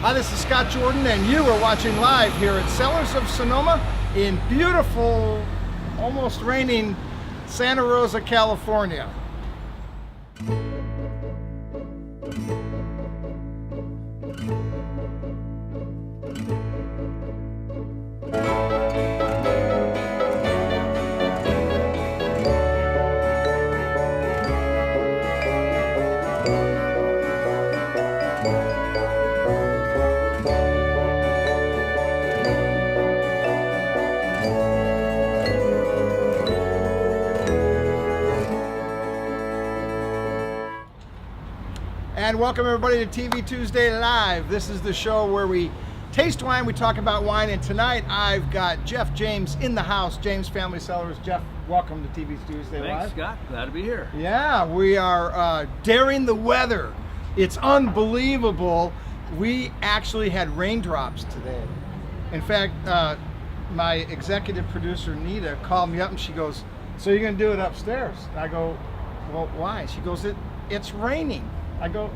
Hi, this is Scott Jordan, and you are watching live here at Cellars of Sonoma in beautiful, almost raining Santa Rosa, California. And welcome everybody to TV Tuesday Live. This is the show where we taste wine, we talk about wine, and tonight I've got Jeff James in the house, James Family Cellars. Jeff, welcome to TV Tuesday Live. Thanks, Scott. Glad to be here. Yeah, we are daring the weather. It's unbelievable. We actually had raindrops today. In fact, my executive producer, Nita, called me up and she goes, "So you're gonna do it upstairs?" And I go, "Well, why?" She goes, it's raining." I go,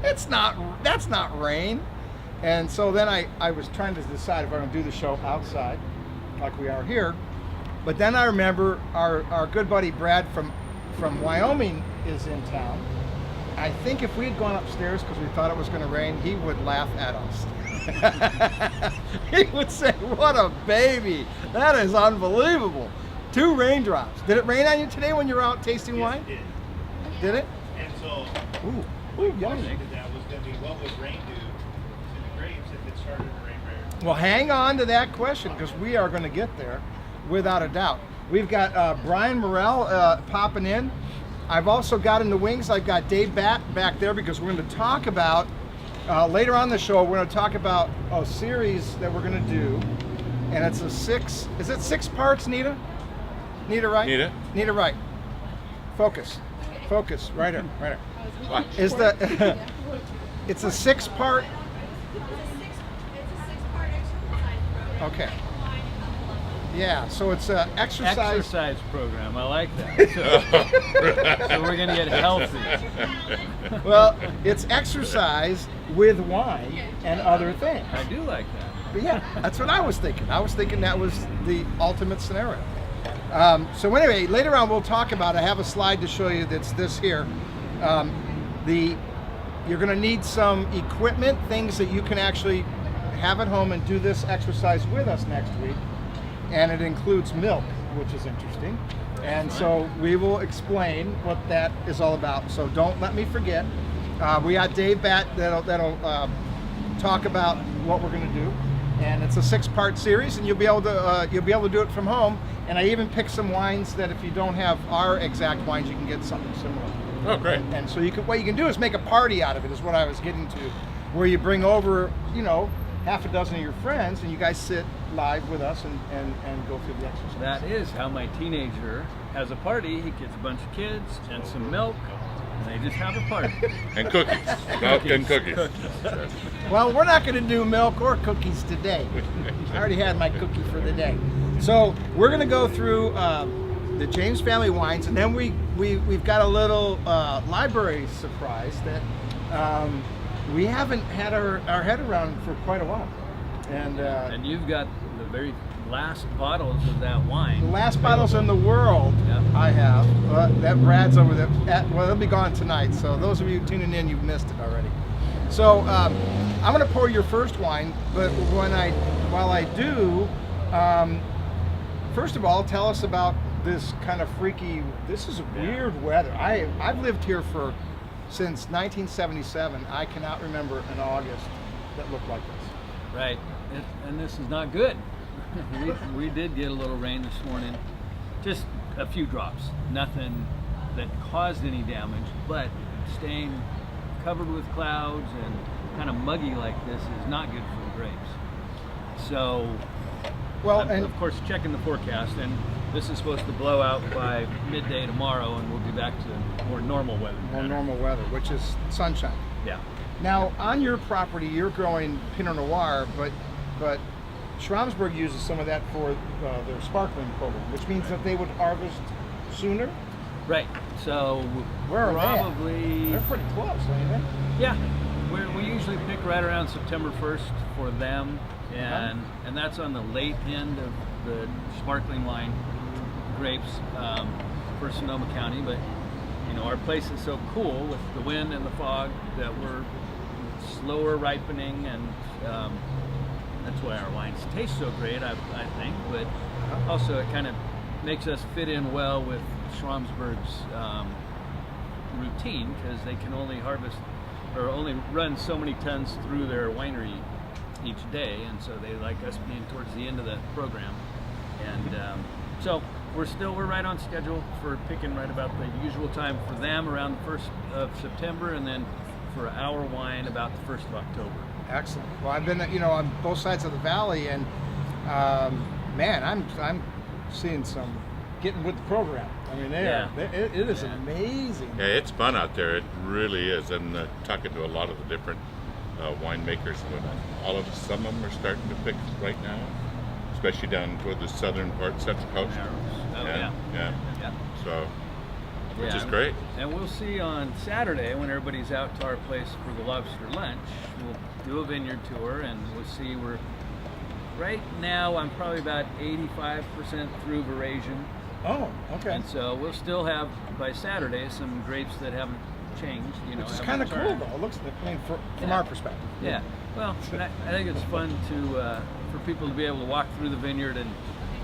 that's not rain. And so then I was trying to decide if I'm gonna do the show outside, like we are here. But then I remember our good buddy Brad from Wyoming is in town. I think if we had gone upstairs because we thought it was gonna rain, he would laugh at us. He would say, "What a baby, that is unbelievable." 2 raindrops. Did it rain on you today when you were out tasting wine? Yes, it did. Did it? And so, Ooh, the yummy. question to that was going to be, what would rain do to the grapes if it started to rain right? Well, hang on to that question because we are going to get there without a doubt. We've got Brian Morrell popping in. I've also got in the wings, I've got Dave back there because we're going to talk about, later on in the show, we're going to talk about a series that we're going to do. And it's a 6 parts, Nita? Nita, right? Nita, right. Focus, right here. What? It's a 6-part. It's a 6-part exercise program. Okay. Yeah, so it's an Exercise program. I like that. So we're gonna get healthy. Well, it's exercise with wine and other things. I do like that. But yeah, that's what I was thinking. I was thinking that was the ultimate scenario. So anyway, later on we'll talk about, I have a slide to show you that's this here. You're going to need some equipment, things that you can actually have at home and do this exercise with us next week. And it includes milk, which is interesting. And so we will explain what that is all about. So don't let me forget. We got Dave Batt that'll talk about what we're going to do. And it's a 6-part series, and you'll be able to do it from home. And I even picked some wines that if you don't have our exact wines, you can get something similar. Oh, great. And so what you can do is make a party out of it, is what I was getting to, where you bring over, half a dozen of your friends, and you guys sit live with us and go through the exercise. That is how my teenager has a party. He gets a bunch of kids and some milk, and they just have a party. And cookies. Milk and cookies. Well, we're not going to do milk or cookies today. I already had my cookie for the day. So we're going to go through the James Family wines, and then we've got a little library surprise that we haven't had our head around for quite a while. And you've got the very last bottles of that wine. The last bottles in the world. Yep. I have. That Brad's over there. Well, they'll be gone tonight, so those of you tuning in, you've missed it already. So I'm going to pour your first wine, but while I do, first of all, tell us about this kind of freaky, this is weird weather. I've lived here since 1977. I cannot remember an August that looked like this. Right, and this is not good. we did get a little rain this morning, just a few drops, nothing that caused any damage, but staying covered with clouds and kind of muggy like this is not good for the grapes. So, and of course, checking the forecast, and this is supposed to blow out by midday tomorrow, and we'll be back to more normal weather. More normal weather, which is sunshine. Yeah. Now, on your property, you're growing Pinot Noir, but Schramsberg uses some of that for their sparkling program, which means that they would harvest sooner. Right. So Where are probably they? They're pretty close, ain't they? Yeah. we usually pick right around September 1st for them, and that's on the late end of the sparkling wine grapes for Sonoma County. But our place is so cool with the wind and the fog that we're slower ripening, and that's why our wines taste so great, I think. But also it kind of makes us fit in well with Schramsberg's routine, because they can only harvest or only run so many tons through their winery each day, and so they like us being towards the end of the program. And so we're right on schedule for picking right about the usual time for them, around the 1st of September, and then for our wine about the 1st of October. Excellent. Well, I've been, on both sides of the valley, and man, I'm seeing some getting with the program. I mean, it is amazing. Yeah, it's fun out there. It really is. And talking to a lot of the different winemakers, some of them are starting to pick right now, especially down toward the southern part, Central Coast. Yeah. So, which is great. And we'll see on Saturday when everybody's out to our place for the Lobster Lunch. We'll do a vineyard tour, and we'll see. Right now, I'm probably about 85% through veraison. Oh, okay. And so we'll still have, by Saturday, some grapes that haven't changed. Which is kind of cool, though. It looks, from our perspective. Yeah. Well, I think it's fun for people to be able to walk through the vineyard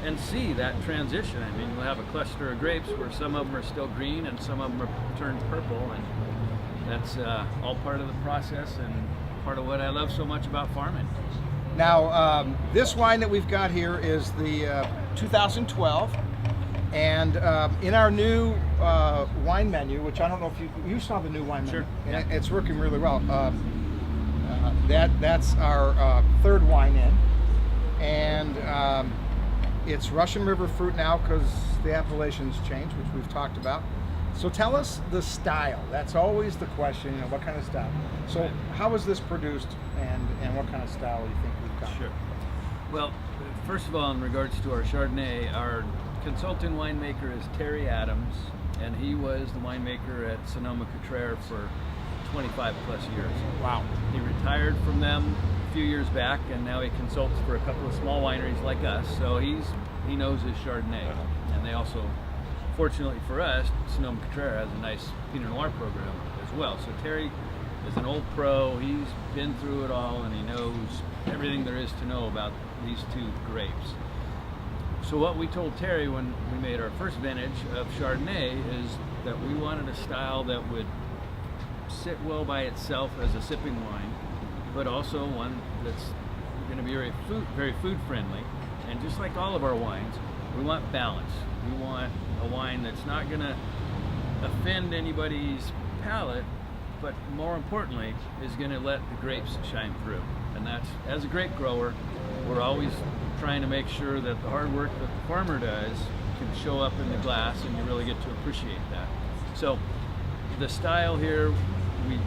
and see that transition. I mean, we'll have a cluster of grapes where some of them are still green and some of them are turned purple, and that's all part of the process and part of what I love so much about farming. Now, this wine that we've got here is the 2012. And in our new wine menu, which I don't know if you saw the new wine menu, and it's working really well. That's our third wine in, and it's Russian River fruit now because the appellations changed, which we've talked about. So tell us the style. That's always the question. What kind of style? So how was this produced, and what kind of style do you think we've got? Sure. Well, first of all, in regards to our Chardonnay, our consultant winemaker is Terry Adams, and he was the winemaker at Sonoma Coast for 25 plus years. Wow. He retired from them a few years back, and now he consults for a couple of small wineries like us, so he knows his Chardonnay. And they also, fortunately for us, Sonoma Coast has a nice Pinot Noir program as well. So Terry is an old pro. He's been through it all, and he knows everything there is to know about these two grapes. So what we told Terry when we made our first vintage of Chardonnay is that we wanted a style that would sit well by itself as a sipping wine, but also one that's going to be very food friendly. And just like all of our wines, we want balance. We want a wine that's not going to offend anybody's palate, but more importantly, is going to let the grapes shine through. And that's, as a grape grower, we're always trying to make sure that the hard work that the farmer does can show up in the glass, and you really get to appreciate that. So the style here, we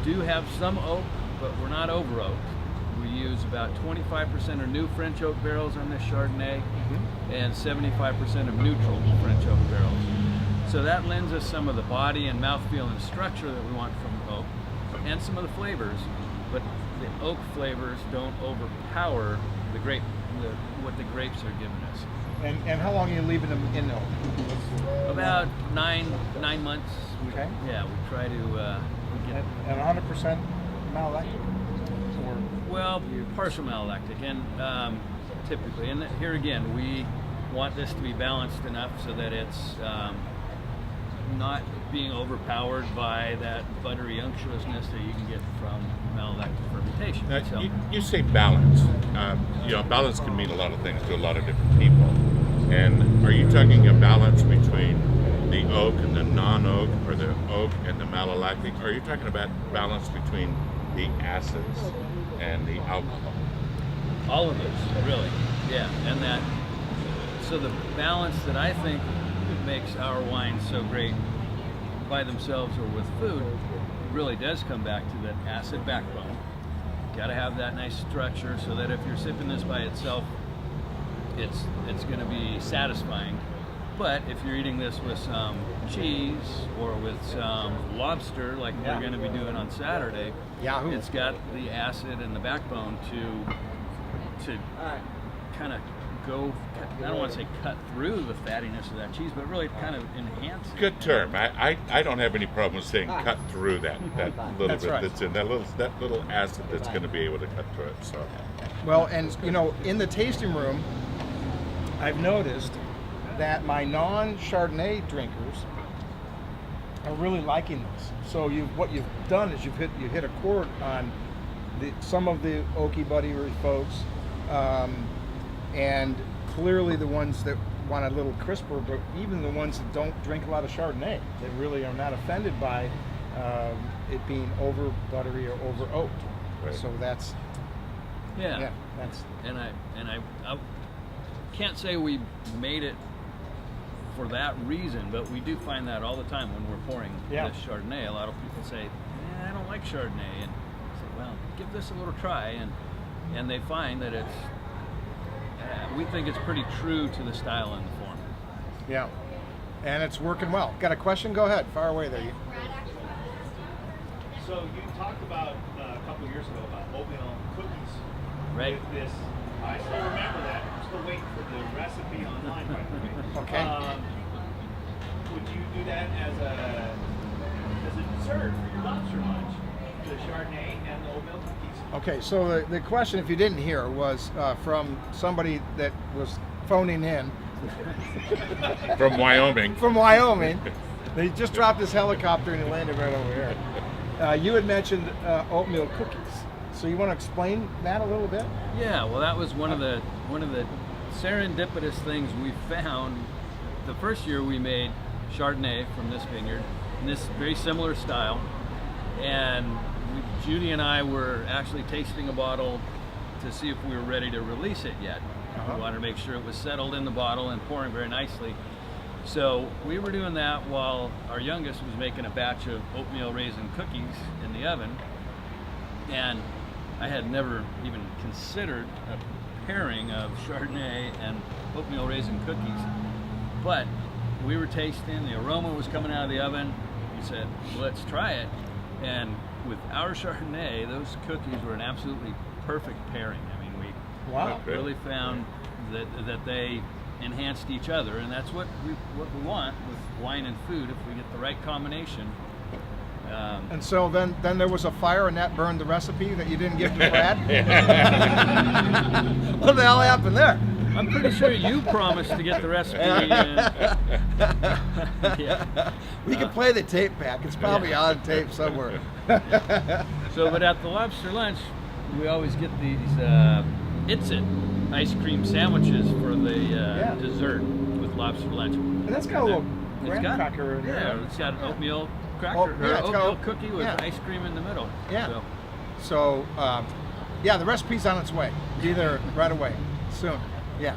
do have some oak, but we're not over oaked. We use about 25% of new French oak barrels on this Chardonnay, and 75% of neutral French oak barrels. So that lends us some of the body and mouthfeel and structure that we want from oak, and some of the flavors, but the oak flavors don't overpower the grape, what the grapes are giving us. And how long are you leaving them in oak? About nine months. Okay. Yeah, we try to get. And 100% malolactic? Well, partial malolactic, and typically, and here again, we want this to be balanced enough so that it's not being overpowered by that buttery unctuousness that you can get from malolactic fermentation. Now, you say balance. Balance can mean a lot of things to a lot of different people. And are you talking a balance between the oak and the non-oak, or the oak and the malolactic? Or are you talking about balance between the acids and the alcohol? All of those, really. Yeah, and that. So the balance that I think makes our wines so great by themselves or with food really does come back to that acid backbone. Got to have that nice structure so that if you're sipping this by itself, it's going to be satisfying. But if you're eating this with some cheese or with some lobster, like Yeah. we're going to be doing on Saturday, Yahoo. it's got the acid and the backbone to kind of go. I don't want to say cut through the fattiness of that cheese, but really kind of enhance it. Good term. I don't have any problem saying cut through that little That's bit right. that's in that little acid that's going to be able to cut through it. So Well, and in the tasting room, I've noticed that my non-Chardonnay drinkers are really liking this. So what you've done is you hit a chord on some of the Oaky Buddy folks, and clearly the ones that want a little crisper, but even the ones that don't drink a lot of Chardonnay, they really are not offended by it being over buttery or over oaked. Right. So that's Yeah. that's And I can't say we made it for that reason, but we do find that all the time when we're pouring Yeah. this Chardonnay. A lot of people say, I don't like Chardonnay, and I say, well, give this a little try, and they find that it's we think it's pretty true to the style and the form. yeah, and it's working well. Got a question? Go ahead, far away there. So you talked about a couple years ago about oatmeal cookies. Right. With this, I still remember that. I'm still waiting for the recipe online, by the way. Okay. Would you do that as a dessert for your lobster lunch? The Chardonnay and the oatmeal cookies. Okay, so the question, if you didn't hear, was from somebody that was phoning in from Wyoming. from Wyoming. They just dropped his helicopter and he landed right over here. You had mentioned oatmeal cookies. So you want to explain that a little bit? Yeah, well, that was one of the serendipitous things we found. The first year we made Chardonnay from this vineyard in this very similar style, and Judy and I were actually tasting a bottle to see if we were ready to release it yet. Uh-huh. We wanted to make sure it was settled in the bottle and pouring very nicely. So we were doing that while our youngest was making a batch of oatmeal raisin cookies in the oven, and I had never even considered a pairing of Chardonnay and oatmeal raisin cookies. But we were tasting, the aroma was coming out of the oven. We said, let's try it. And with our Chardonnay, those cookies were an absolutely perfect pairing. I mean, we Wow. really found that they enhanced each other, and that's what we want with wine and food. If we get the right combination. And so then there was a fire and that burned the recipe that you didn't give to Brad? What the hell happened there? I'm pretty sure you promised to get the recipe. Yeah. We can play the tape back. It's probably on tape somewhere. So, but at the Lobster Lunch, we always get these It's It ice cream sandwiches for the dessert with Lobster Lunch. And that's got a little graham got, cracker in there. Yeah, it's got oatmeal cracker, Oh, or yeah, it's got oatmeal cookie with yeah. ice cream in the middle. Yeah. So, yeah, the recipe's on its way. Be there right away. Soon. Yeah,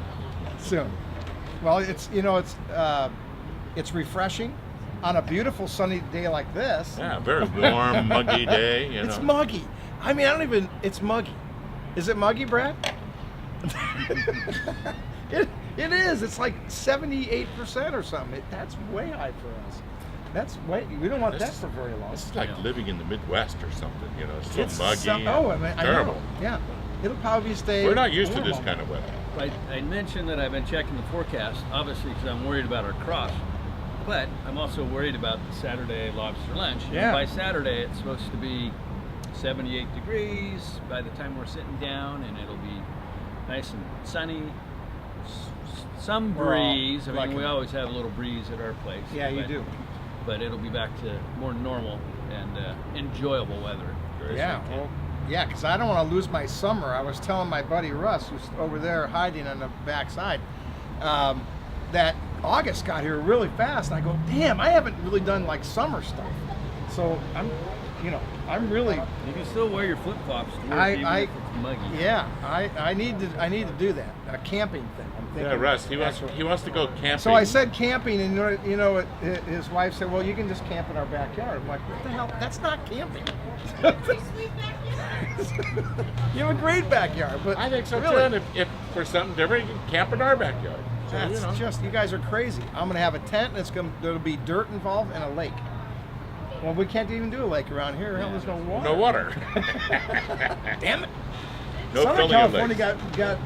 soon. Well, it's refreshing on a beautiful sunny day like this. Yeah, very warm, muggy day. It's muggy. I mean, it's muggy. Is it muggy, Brad? It is. It's like 78% or something. That's way high for us. We don't want that for very long. It's like living in the Midwest or something. It's so It's muggy. I terrible. know. Yeah, it'll probably stay. We're not used to warm this all kind of weather. I mentioned that I've been checking the forecast, obviously because I'm worried about our crops, but I'm also worried about the Saturday lobster lunch. Yeah. And by Saturday, it's supposed to be 78 degrees by the time we're sitting down, and it'll be nice and sunny. Some breeze. I mean, lucky. we always have a little breeze at our place. Yeah, you but- do. But it'll be back to more normal and enjoyable weather. Yeah, well, yeah, because I don't want to lose my summer. I was telling my buddy Russ, who's over there hiding on the backside, that August got here really fast. And I go, damn, I haven't really done like summer stuff. So I'm really. You can still wear your flip flops to work even if it's muggy. Yeah, I need to do that. A camping thing. I'm thinking. Yeah, Russ, he wants to go camping. So I said camping, and his wife said, "Well, you can just camp in our backyard." I'm like, "What the hell? That's not camping." You have a great backyard, but I think so really, too. And if for something different, you can camp in our backyard. So, That's you know. just, you guys are crazy. I'm gonna have a tent and there'll be dirt involved and a lake. Well, we can't even do a lake around here. Hell, there's no water. No water. Damn it. No Southern filling of California lakes. got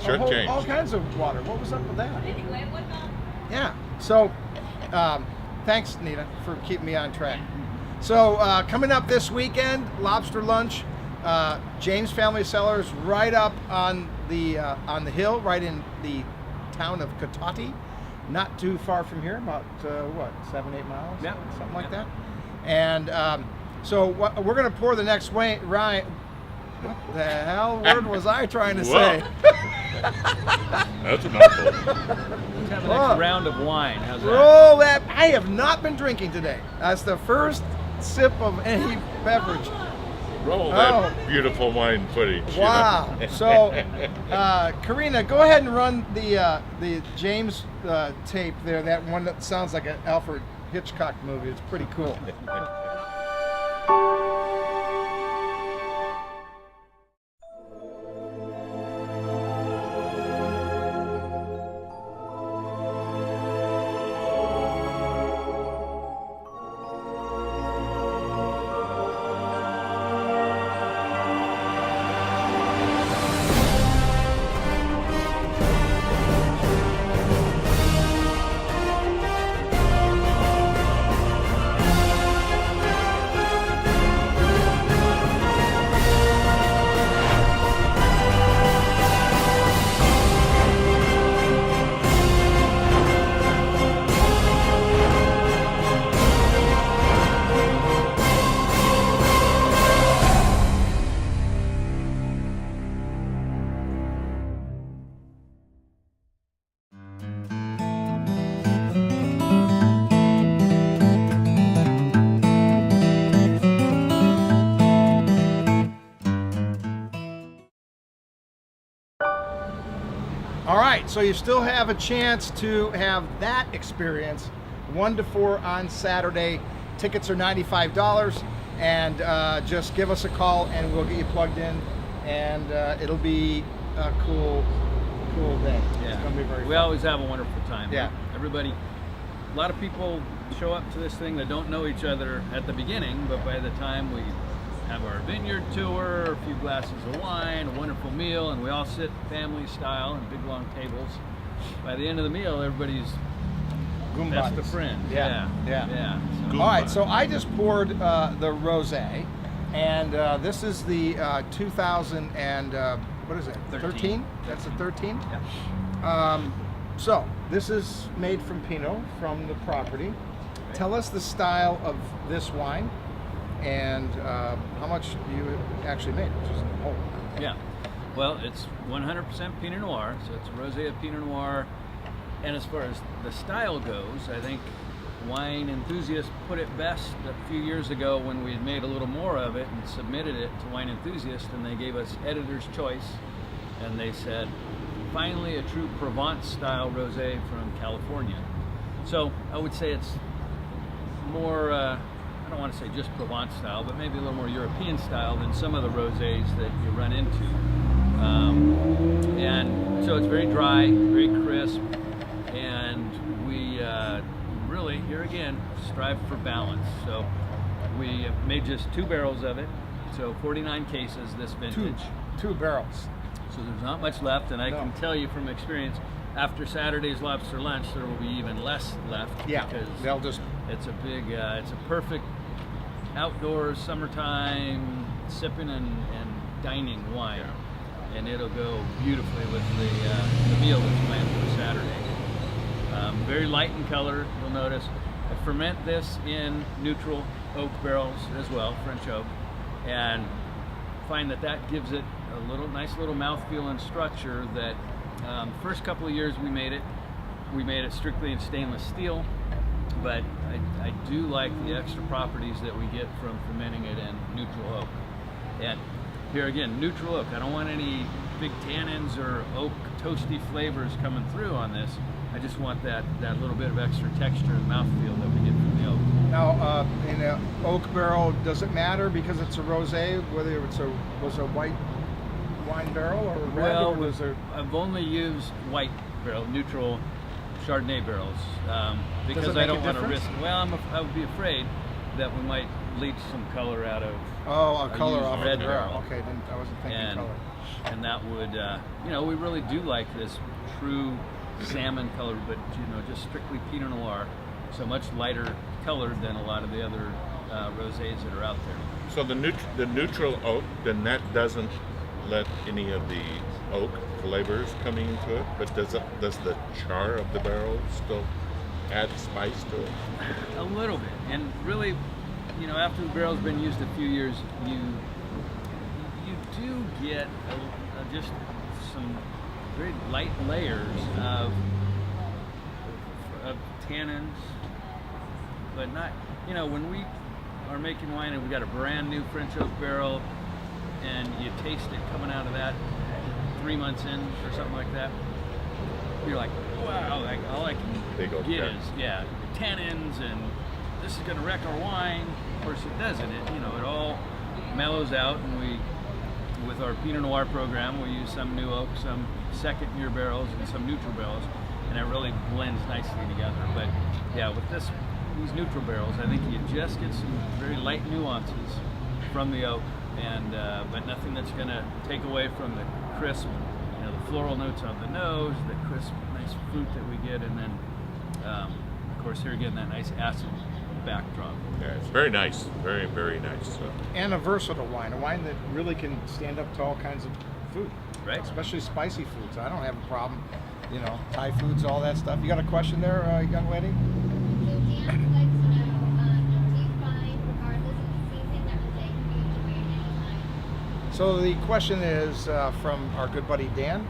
Shortchanged. all kinds of water. What was up with that? Anyway, what about? Yeah. So, thanks, Nita, for keeping me on track. So, coming up this weekend, Lobster Lunch, James Family Cellars, right up on the hill, right in the town of Cotati, not too far from here, about 7-8 miles, Yeah. something like Yeah. that. And so we're going to pour the next wine. Ryan, what the hell word was I trying to say? That's a mouthful. Let's have the next round of wine. How's that? Roll that. I have not been drinking today. That's the first sip of any beverage. Roll that beautiful wine footage. you know. Wow. So, Karina, go ahead and run the James tape there. That one that sounds like an Alfred Hitchcock movie. It's pretty cool. All right, so you still have a chance to have that experience, 1 to 4 on Saturday. Tickets are $95, and just give us a call and we'll get you plugged in, and it'll be a cool day. Yeah. It's gonna be very We fun. always have a wonderful time. Yeah. Everybody, a lot of people show up to this thing that don't know each other at the beginning, but by the time we have our vineyard tour, a few glasses of wine, a wonderful meal, and we all sit family style in big long tables. By the end of the meal, everybody's Goom best buddies. of friends. Yeah. Yeah. So- Goom All right, buddies. so I just poured the rosé, and this is the 2000 and what is it? 13? That's a 13. Yeah. So this is made from Pinot from the property. Tell us the style of this wine and how much you actually made, which is a whole lot. Yeah. Well, it's 100% Pinot Noir, so it's a rosé of Pinot Noir. And as far as the style goes, I think wine enthusiasts put it best a few years ago when we had made a little more of it and submitted it to Wine Enthusiast, and they gave us editor's choice, and they said, finally a true Provence style rosé from California. So I would say it's more, I don't want to say just Provence style, but maybe a little more European style than some of the rosés that you run into. And so it's very dry, very crisp, and we really, here again, strive for balance. So we made just 2 barrels of it, so 49 cases this vintage. Two barrels. So there's not much left, and I No. can tell you from experience, after Saturday's Lobster Lunch, there will be even less left. Yeah, because they'll just it's a big, it's a perfect outdoors, summertime, sipping and dining wine. And it'll go beautifully with the meal that's planned for Saturday. Very light in color, you'll notice. I ferment this in neutral oak barrels as well, French oak, and find that gives it a nice little mouthfeel and structure that first couple of years we made it strictly in stainless steel, but I do like the extra properties that we get from fermenting it in neutral oak. And here again, neutral oak. I don't want any big tannins or oak toasty flavors coming through on this. I just want that little bit of extra texture and mouthfeel that we get from the oak. now in an oak barrel. Does it matter because it's a rosé whether was a white wine barrel or a red? Well, or was there? I've only used white barrel, neutral Chardonnay barrels, it because make I a don't want to difference? risk. Well, I would be afraid that we might leach some color out of. Oh, a color used off red the barrel. barrel. Okay, then I wasn't thinking And, color. and that would, we really do like this true salmon color, but just strictly Pinot Noir, so much lighter colored than a lot of the other rosés that are out there. So the neutral oak, then that doesn't let any of the oak flavors coming into it, but does the char of the barrel still add spice to it? A little bit, and really, after the barrel's been used a few years, you do get just some very light layers of tannins, but not. When we are making wine and we got a brand new French oak barrel, and you taste it coming out of that 3 months in or something like that, you're like, wow, all I Big can oak get tannins. is tannins, and this is gonna wreck our wine. Of course it doesn't. It all mellows out, and with our Pinot Noir program, we use some new oak, some second year barrels, and some neutral barrels, and it really blends nicely together. But yeah, with these neutral barrels, I think you just get some very light nuances from the oak, and but nothing that's gonna take away from the crisp, the floral notes on the nose, the crisp, nice fruit that we get, and then of course here again that nice acid backdrop. Yeah, it's very nice, very, very nice. So. And a versatile wine, a wine that really can stand up to all kinds of food, Right. especially spicy foods. I don't have a problem, Thai foods, all that stuff. You got a question there, young lady? So Dan would like to know, do you find, regardless of the season, that Rosé can be enjoyed anytime? So the question is from our good buddy Dan.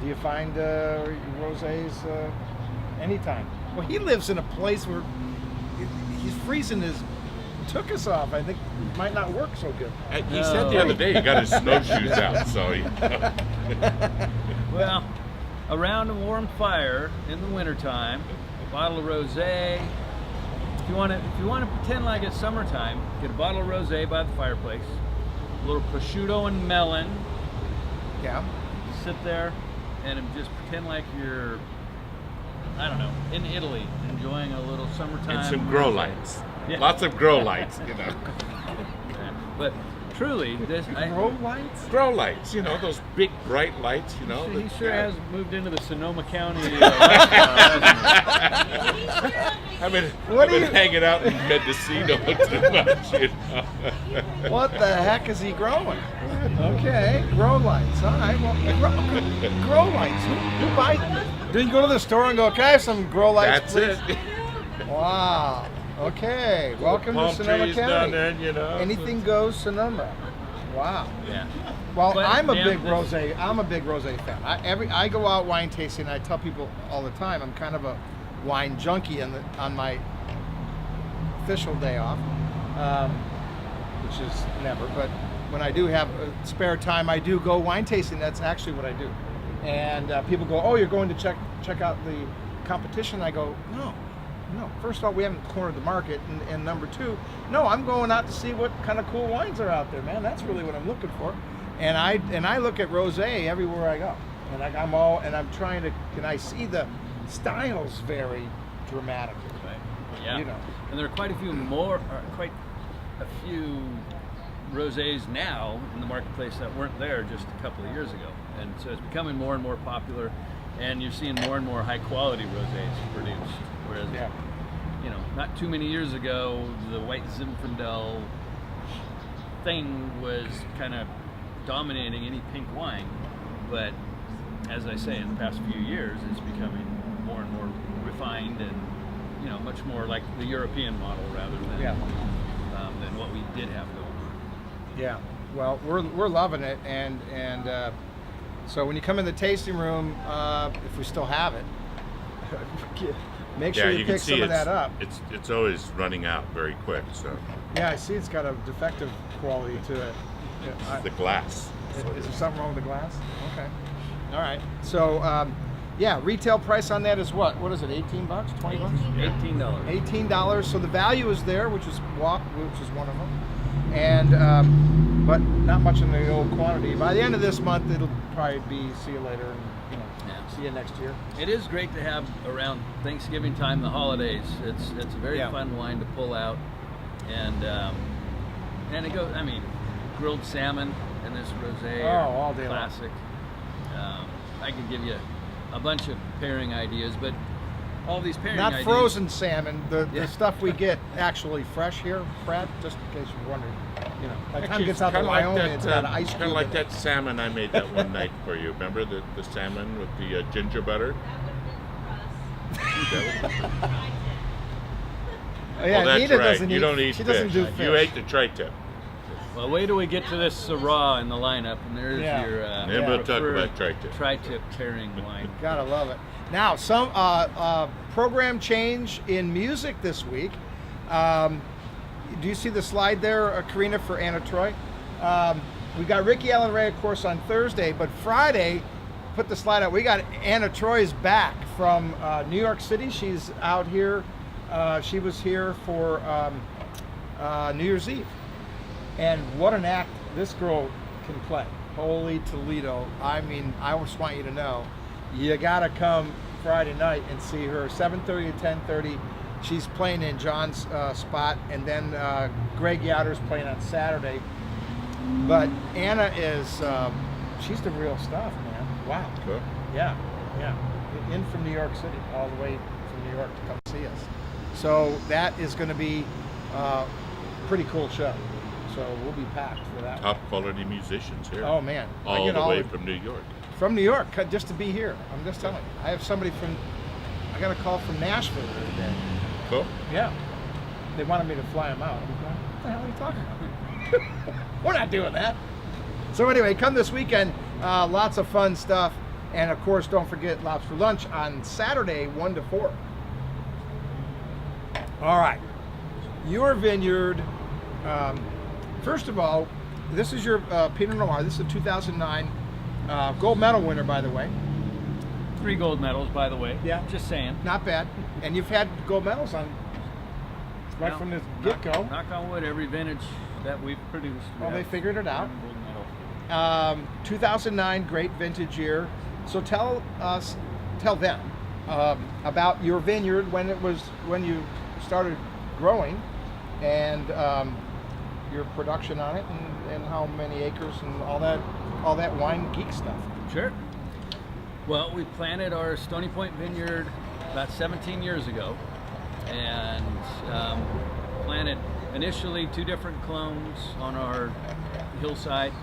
Do you find rosés anytime? Well, he lives in a place where he's freezing his took us off. I think it might not work so good. He said the other day he got his snowshoes out, so Well, around a warm fire in the wintertime, a bottle of rosé. If you want to pretend like it's summertime, get a bottle of rosé by the fireplace, a little prosciutto and melon. Yeah. Sit there and just pretend like you're, I don't know, in Italy, enjoying a little summertime. and some grow rosé. lights. Yeah. Lots of grow lights, But truly, Grow lights? Grow lights, those big bright lights, he that- sure yeah. has moved into the Sonoma County. I've been What do you- hanging out in Mendocino too much, What the heck is he growing? Okay, grow lights. All right, well, grow lights. Who buys them? Do you go to the store and go, can I have some grow lights, That's please? it. Wow. Okay, welcome to Palm Sonoma trees County. down there, Anything goes Sonoma. Wow. Yeah. Well, But I'm a Dan, big this- rosé. I'm a big rosé fan. I go out wine tasting. And I tell people all the time I'm kind of a wine junkie on my official day off, which is never. But when I do have spare time, I do go wine tasting. That's actually what I do. And people go, "Oh, you're going to check out the competition?" I go, "No. First of all, we haven't cornered the market, and number two, no, I'm going out to see what kind of cool wines are out there, man. That's really what I'm looking for." And I look at rosé everywhere I go, and I'm trying to, and I see the styles vary dramatically. Right. Yeah. You know. And there are quite a few rosés now in the marketplace that weren't there just a couple of years ago, and so it's becoming more and more popular, and you're seeing more and more high quality rosés produced. Whereas, Yeah. not too many years ago, the white Zinfandel thing was kind of dominating any pink wine, but as I say, in the past few years, it's becoming more and more refined and much more like the European model rather than what we did have going on. Yeah. Well, we're loving it, and so when you come in the tasting room, if we still have it, make sure you can pick see some of it's- that up. It's always running out very quick, so Yeah, I see it's got a defective quality to it. Yeah, the glass. Is there something wrong with the glass? Okay. All right. So, retail price on that is what? What is it? $18? $20? $18. $18. So the value is there, which is one of them, and but not much in the old quantity. By the end of this month, it'll probably be see you later. And, Yeah. see you next year. It is great to have around Thanksgiving time, the holidays. It's a very fun wine to pull out, and it goes. I mean, grilled salmon and this rosé, all day long. classic. I could give you a bunch of pairing ideas, but all these pairing Not ideas. frozen salmon, the Yeah. stuff we get actually fresh here, Brad, just in case you're wondering. You know, by the time it gets out to Kinda like Wyoming, it's got ice kind cube of like in that salmon I made that one night for you. Remember the salmon with the ginger butter? Oh, yeah, well, that's Nita right. doesn't You eat, don't eat she fish. doesn't do fish. You ate the tri-tip. Well, wait till we get to this Syrah in the lineup, and there's Yeah. your Then we'll talk preferred about tri-tip. tri-tip pairing wine. Gotta love it. Now, some program change in music this week. Do you see the slide there, Karina, for Anna Troy? We got Ricky Allen Ray, of course, on Thursday, but Friday, put the slide out. We got Anna Troy's back from New York City. She's out here. She was here for New Year's Eve. And what an act this girl can play. Holy Toledo. I mean, I just want you to know, you gotta come Friday night and see her, 7:30 to 10:30. She's playing in John's spot, and then Greg Yowder's playing on Saturday. But Anna is, she's the real stuff, man. Wow. Cool. Yeah. In from New York City, all the way from New York to come see us. So that is gonna be a pretty cool show. So we'll be packed for that. Top quality musicians here. Oh man. I All get the way the- from New York. From New York, just to be here. I'm just telling you. I have somebody I got a call from Nashville the other day. Cool. Yeah. They wanted me to fly them out. I'm going, what the hell are you talking about? We're not doing that. So anyway, come this weekend. Lots of fun stuff. And of course, don't forget Lobster Lunch on Saturday, 1 to 4. All right. Your vineyard. First of all, this is your Pinot Noir. This is a 2009 gold medal winner, by the way. 3 gold medals, by the way. Yeah. Just saying. Not bad. And you've had gold medals on right Well, from the get-go. Knock on wood, every vintage that we've produced. Well, they figured it out. Gold medal. 2009, great vintage year. So tell them about your vineyard when you started growing, and your production on it, and how many acres and all that wine geek stuff. Sure. Well, we planted our Stony Point vineyard about 17 years ago, and planted initially 2 different clones on our hillside,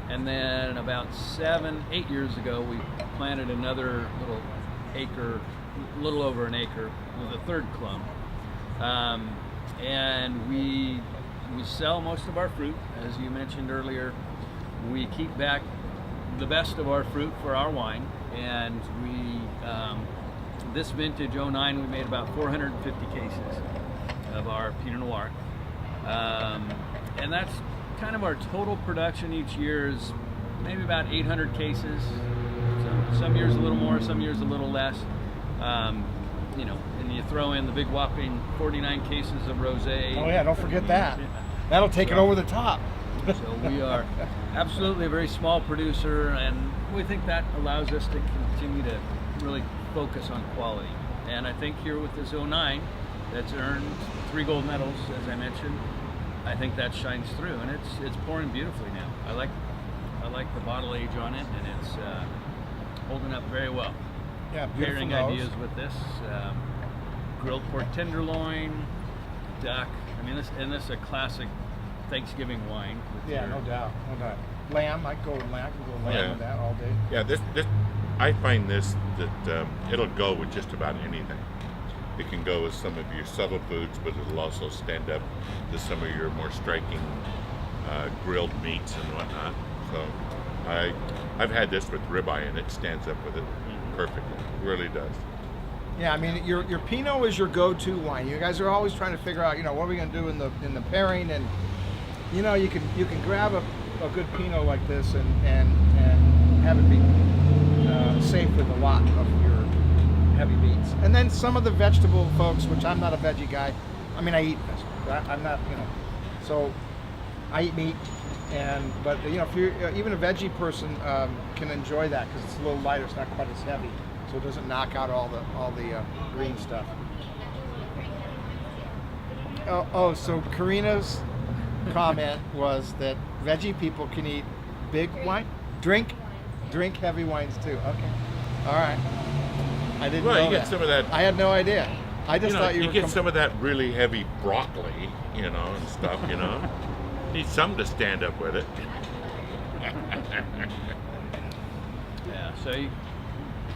and then about 7-8 years ago we planted another little over an acre with a 3rd clone, and we sell most of our fruit, as you mentioned earlier. We keep back the best of our fruit for our wine, and we this vintage 09 we made about 450 cases of our Pinot Noir, and that's kind of our total production each year is maybe about 800 cases. Some years a little more, some years a little less. You know, and you throw in the big whopping 49 cases of rosé. Oh yeah, don't forget that. That'll take it over the top. So we are absolutely a very small producer, and we think that allows us to continue to really focus on quality. And I think here with this 09, that's earned 3 gold medals, as I mentioned, I think that shines through, and it's pouring beautifully now. I like the bottle age on it, and it's holding up very well. Yeah, beautiful Pairing nose. ideas with this, grilled pork tenderloin, duck. I mean, this is a classic Thanksgiving wine. With Yeah, your- no doubt. Lamb, I can go with lamb Yeah. with that all day. Yeah, this I find that it'll go with just about anything. It can go with some of your subtle foods, but it'll also stand up to some of your more striking grilled meats and whatnot. So I've had this with ribeye, and it stands up with it perfectly. It really does. Yeah, I mean, your Pinot is your go-to wine. You guys are always trying to figure out, what are we going to do in the pairing, and you can grab a good Pinot like this and have it be safe with a lot of your heavy meats. And then some of the vegetable folks, which I'm not a veggie guy. I mean, I eat vegetables. I'm not, so I eat meat. But if you're even a veggie person can enjoy that because it's a little lighter. It's not quite as heavy. so it doesn't knock out all the green stuff. So Karina's comment was that veggie people can eat big wine, drink heavy wines too. Okay, all right. I didn't know Well, you that. get some of that. I had no idea. I just thought you were get some of that really heavy broccoli, and stuff. Need some to stand up with it. Yeah, so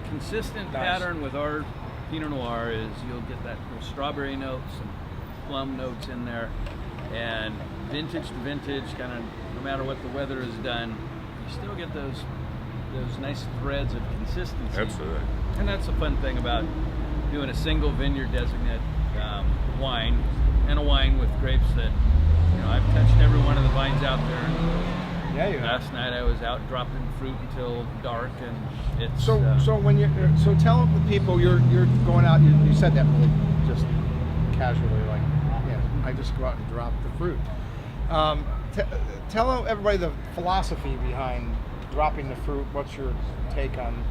consistent Nice. pattern with our Pinot Noir is you'll get those strawberry notes and plum notes in there, and vintage to vintage, kind of no matter what the weather has done, you still get those nice threads of consistency. Absolutely. And that's the fun thing about doing a single vineyard designate wine, and a wine with grapes that, I've touched every one of the vines out there. Yeah, you have. Last night I was out dropping fruit until dark, and it's So tell the people you're going out. You said that really just casually, like, yeah, I just go out and drop the fruit. Tell everybody the philosophy behind dropping the fruit. What's your take on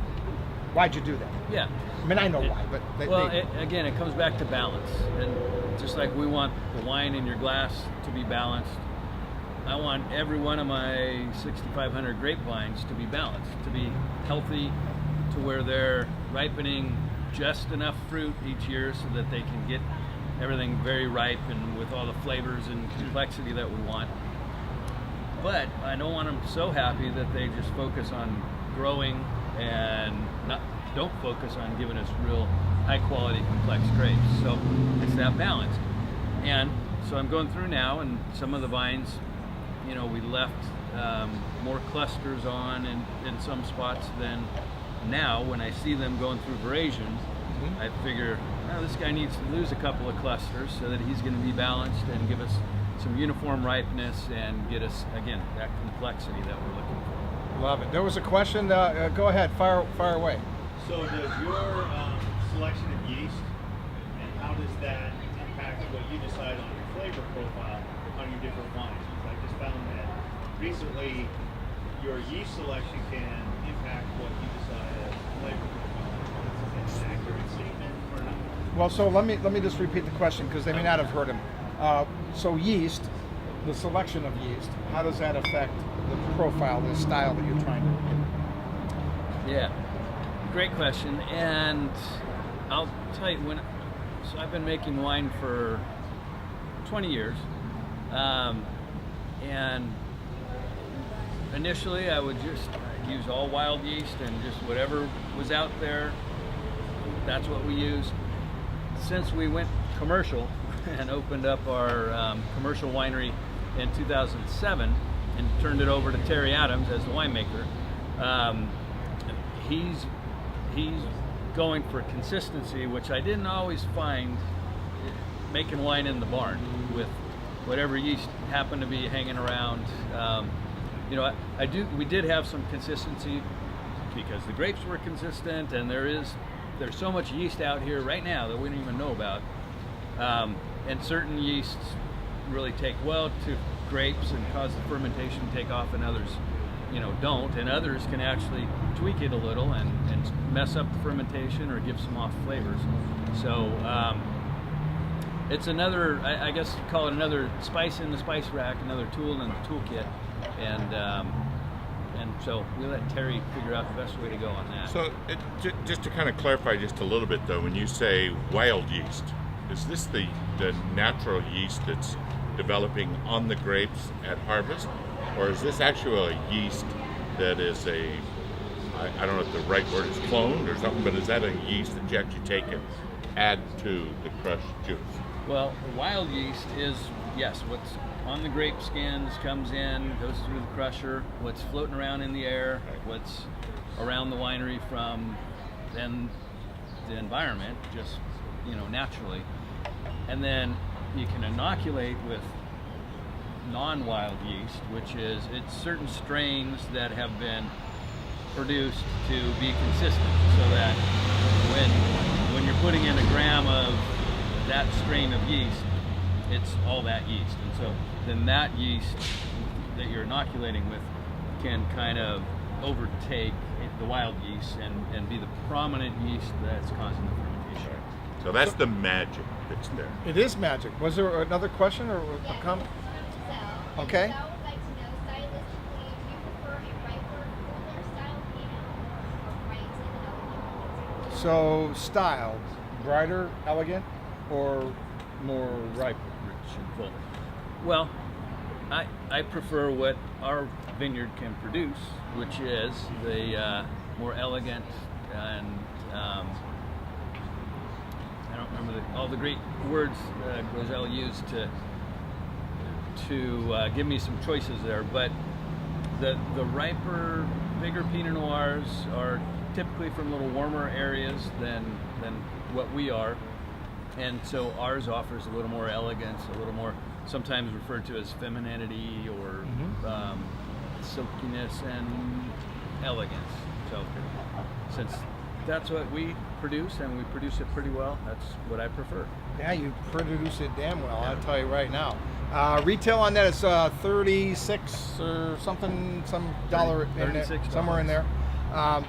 why'd you do that? yeah. I mean, I know why, but Again, it comes back to balance, and just like we want the wine in your glass to be balanced, I want every one of my 6,500 grapevines to be balanced, to be healthy, to where they're ripening just enough fruit each year so that they can get everything very ripe and with all the flavors and complexity that we want. But I don't want them so happy that they just focus on growing and don't focus on giving us real high quality complex grapes. So it's that balance. And so I'm going through now, and some of the vines, we left more clusters on in some spots than now. When I see them going through veraison, I figure, this guy needs to lose a couple of clusters so that he's going to be balanced and give us some uniform ripeness and get us, again, that complexity that we're looking for. love it. There was a question. Go ahead, fire away. So does your selection of yeast, and how does that impact what you decide on your flavor profile on your different wines? Because I just found that recently your yeast selection can impact what you decide as flavor profile. Is that an accurate statement or not? Well, so let me just repeat the question because they may not have heard him. So yeast, the selection of yeast, how does that affect the profile, the style that you're trying to do? Yeah, great question. And I'll tell you, so I've been making wine for 20 years. And initially I would just use all wild yeast and just whatever was out there, that's what we used. Since we went commercial and opened up our commercial winery in 2007 and turned it over to Terry Adams as the winemaker, he's going for consistency, which I didn't always find making wine in the barn with whatever yeast happened to be hanging around. We did have some consistency because the grapes were consistent, and there's so much yeast out here right now that we don't even know about. And certain yeasts really take well to grapes and cause the fermentation to take off, and others, don't. And others can actually tweak it a little and mess up the fermentation or give some off flavors. So it's another, I guess you call it another spice in the spice rack, another tool in the toolkit. And so we let Terry figure out the best way to go on that. So just to kind of clarify just a little bit though, when you say wild yeast, is this the natural yeast that's developing on the grapes at harvest? Or is this actually a yeast that is I don't know if the right word is cloned or something, but is that a yeast that you actually take and add to the crushed juice? Well, the wild yeast is, yes, what's on the grape skins comes in, goes through the crusher, what's floating around in the air, what's around the winery from then the environment, just, naturally. And then you can inoculate with non-wild yeast, which is it's certain strains that have been produced to be consistent, so that when you're putting in a gram of that strain of yeast, it's all that yeast. And so then that yeast that you're inoculating with can kind of overtake the wild yeast and be the prominent yeast that's causing the fermentation. So that's the magic that's there. It is magic. Was there another question or a Yes, comment? so, Okay. Sal would like to know, stylistically, do you prefer a riper, cooler style Pinot or bright and elegant? So style, brighter, elegant, or more ripe? Rich and full. Well, I prefer what our vineyard can produce, which is the more elegant and I don't remember all the great words Roselle used to give me some choices there, but the riper, bigger Pinot Noirs are typically from a little warmer areas than what we are, and so ours offers a little more elegance, a little more, sometimes referred to as femininity or silkiness and elegance. So since that's what we produce and we produce it pretty well, that's what I prefer. Yeah, you produce it damn well, I'll tell you right now. Retail on that is 36 or something, some dollar in there, $36. somewhere in there,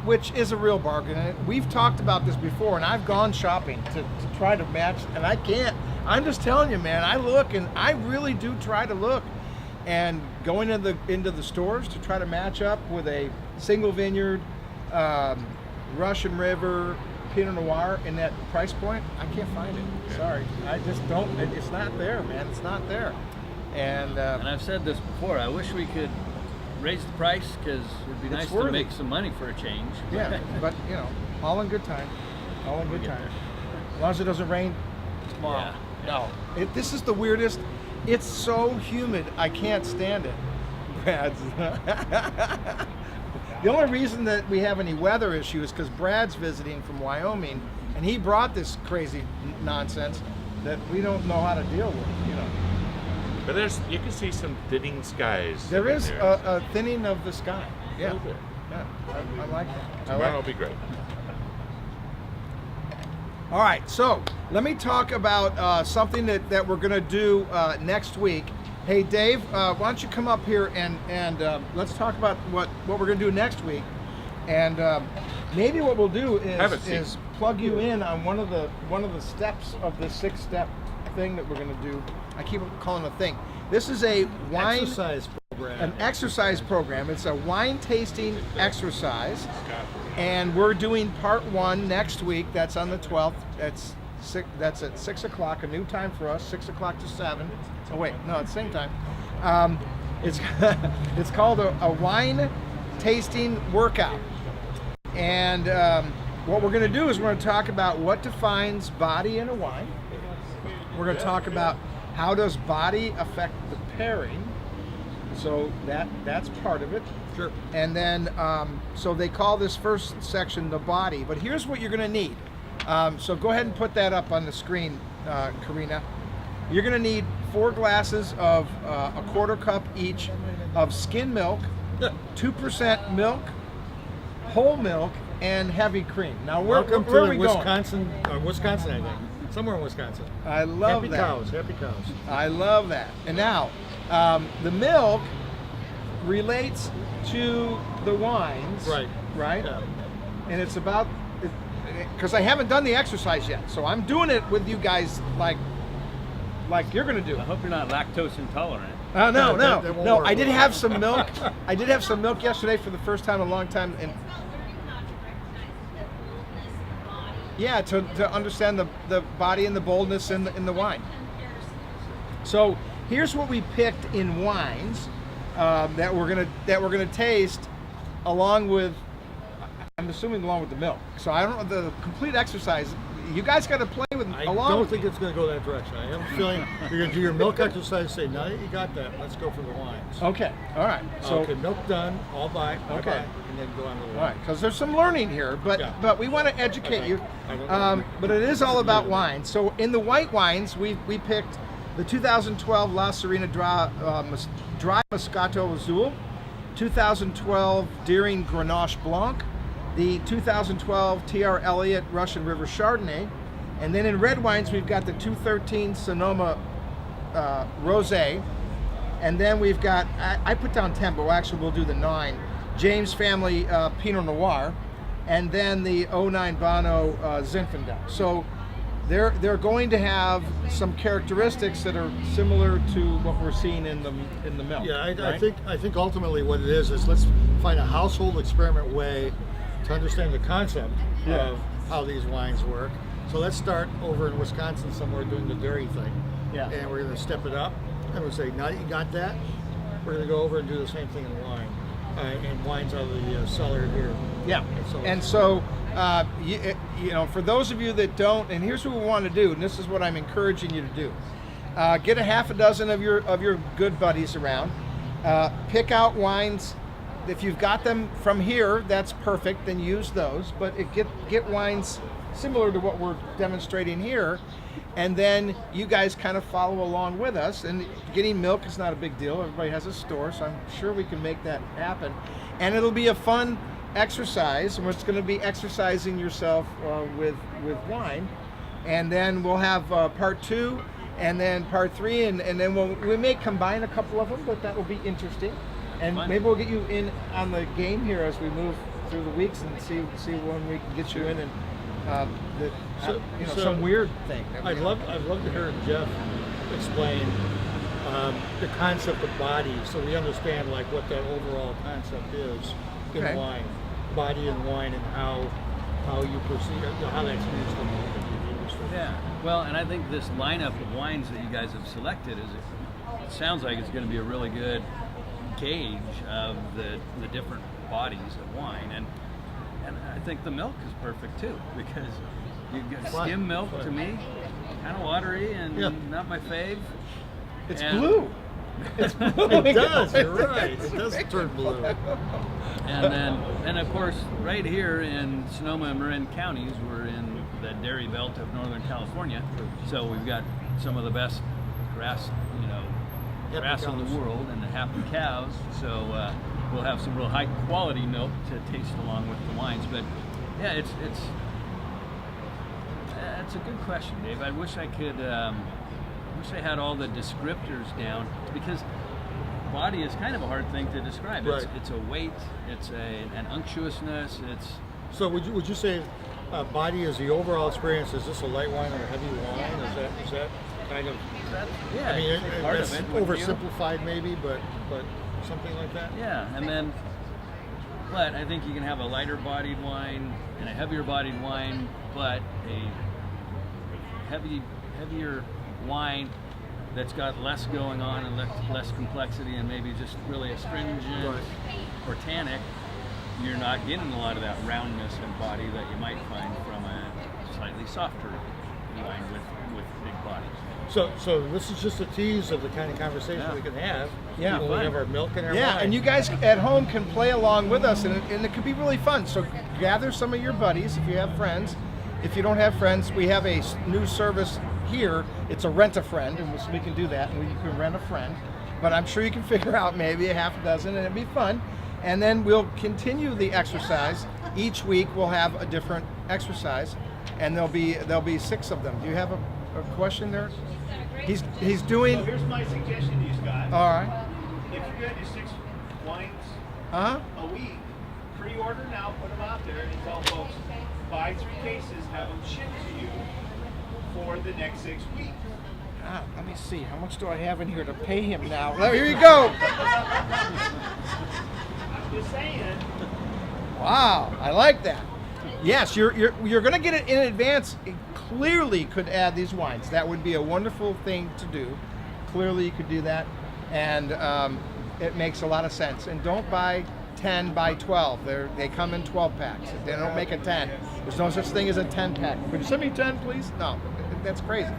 which is a real bargain. And we've talked about this before, and I've gone shopping to try to match, and I can't. I'm just telling you, man, I look, and I really do try to look, and going into the stores to try to match up with a single vineyard, Russian River, Pinot Noir in that price point, I can't find it. Sorry, I just don't. It's not there, man. It's not there. And I've said this before, I wish we could raise the price because it'd be nice to worthy. make some money for a change. yeah, but you know, all in good time. All in good get time. there. As long as it doesn't rain tomorrow. Yeah. No. This is the weirdest. It's so humid, I can't stand it. Brad's. The only reason that we have any weather issue is because Brad's visiting from Wyoming, and he brought this crazy nonsense that we don't know how to deal with. You know, But you can see some thinning skies. there in is there. a thinning of the sky. Yeah, little bit. yeah, I like that. Tomorrow will be great. All right, so let me talk about something that we're going to do next week. Hey, Dave, why don't you come up here and let's talk about what we're going to do next week. And maybe what we'll do Have a seat. is plug you in on one of the steps of the 6-step thing that we're going to do. I keep calling it a thing. This is a wine Exercise program. an exercise program. It's a wine tasting exercise, and we're doing part 1 next week. That's on the 12th. That's at 6 o'clock, a new time for us, 6 o'clock to 7. Oh wait, no, it's the same time. It's it's called a wine tasting workout, and what we're going to do is we're going to talk about what defines body in a wine. We're going to talk about how does body affect the pairing. So that's part of it. Sure. And then, so they call this first section the body. But here's what you're going to need. So go ahead and put that up on the screen, Karina. You're going to need 4 glasses of a 1/4 cup each of skim milk, 2% milk, whole milk, and heavy cream. Now, where Welcome are to we going? Wisconsin, I think. Somewhere in Wisconsin. I love Happy that. cows, happy cows. I love that. And now, the milk relates to the wines. Right. Right? Yeah. And it's about, because I haven't done the exercise yet, so I'm doing it with you guys like you're going to do I it. hope you're not lactose intolerant. No, No, that won't no. work. I did have some milk. I did have some milk yesterday for the first time in a long time. And It's about learning how to recognize the boldness of the body. yeah, to understand the body and the boldness in the wine. Comparison. So here's what we picked in wines that we're gonna taste, along with, I'm assuming along with the milk. So I don't know the complete exercise. You guys got to play with I along. don't with think it's going to go that direction. I have a feeling you're going to do your milk exercise. Say, now that you got that, let's go for the wines. Okay, all right. So okay, milk done. All bye. Okay. Bye-bye, and then go on to the all wine. right, because there's some learning here, but Yeah. we want to educate Okay. you. I don't know. But it is all about wine. So in the white wines, we picked the 2012 La Serena Dry Moscato Azul, 2012 Deering Grenache Blanc, the 2012 T.R. Elliott Russian River Chardonnay, and then in red wines we've got the 2013 Sonoma Rosé, and then we've got, I put down 10, but actually we'll do the 9, James Family Pinot Noir, and then the 09 Bono Zinfandel. So they're going to have some characteristics that are similar to what we're seeing in the milk. Yeah, right? I think ultimately what it is let's find a household experiment way to understand the concept of how these wines work. So let's start over in Wisconsin somewhere doing the dairy thing. Yeah. And we're going to step it up, and we'll say, now that you got that, we're going to go over and do the same thing in wine. And wine's out of the cellar here. Yeah, and so you know, for those of you that don't, and here's what we want to do, and this is what I'm encouraging you to do: get a half a dozen of your good buddies around, pick out wines. If you've got them from here, that's perfect. Then use those. But get wines similar to what we're demonstrating here, and then you guys kind of follow along with us. And getting milk is not a big deal. Everybody has a store, so I'm sure we can make that happen. And it'll be a fun exercise, and it's going to be exercising yourself with wine. And then we'll have part 2, and then part 3, and then we may combine a couple of them, but that will be interesting. And Fun. maybe we'll get you in on the game here as we move through the weeks and see when we can get you in and some weird thing. I'd love to hear Jeff explain the concept of body, so we understand like what that overall concept is in Okay. wine, body in wine, and how you perceive how that's used in the industry. Yeah. Well, and I think this lineup of wines that you guys have selected it sounds like it's going to be a really good gauge of the different bodies of wine, and I think the milk is perfect too, because you get skim milk to me, kind of watery and not my fave. It's And- blue. It's blue. It does. You're right. It does turn blue. And of course, right here in Sonoma and Marin counties, we're in the dairy belt of Northern California, so we've got some of the best grass in cows. the world, and the happy cows. So we'll have some real high quality milk to taste along with the wines. But yeah, it's a good question, Dave. I wish I could. Wish I had all the descriptors down, because body is kind of a hard thing to describe. Right. It's a weight. It's an unctuousness. It's So would you say body is the overall experience? Is this a light wine or a heavy wine? Is that kind of? yeah. I mean, it's part that's of it. Wouldn't you? oversimplified maybe, but something like that. Yeah, and then, but I think you can have a lighter bodied wine and a heavier bodied wine, but a heavier wine that's got less going on and less complexity, and maybe just really astringent or tannic. You're not getting a lot of that roundness and body that you might find from a slightly softer wine with big bodies. So this is just a tease of the kind of conversation we can have Yeah. when we have our milk and our wine. Yeah, and you guys at home can play along with us, and it could be really fun. So gather some of your buddies if you have friends. If you don't have friends, we have a new service here. It's a rent a friend, and we can do that, and you can rent a friend. But I'm sure you can figure out maybe a half a dozen, and it'd be fun. And then we'll continue the exercise. Each week we'll have a different exercise, and there'll be 6 of them. Do you have a question there? He's doing. So here's my suggestion to you, Scott. All right. If you're going to do 6 wines Uh-huh. a week, pre-order now, put them out there, and tell folks, buy 3 cases, have them shipped to you for the next 6 weeks. Let me see. How much do I have in here to pay him now? Here you go. I'm just saying. Wow, I like that. Yes, you're going to get it in advance. It clearly could add these wines. That would be a wonderful thing to do. Clearly, you could do that, and it makes a lot of sense. And don't buy 10 by 12. They come in 12 packs. They don't make a 10. There's no such thing as a 10 pack. Could you send me 10, please? No, that's crazy.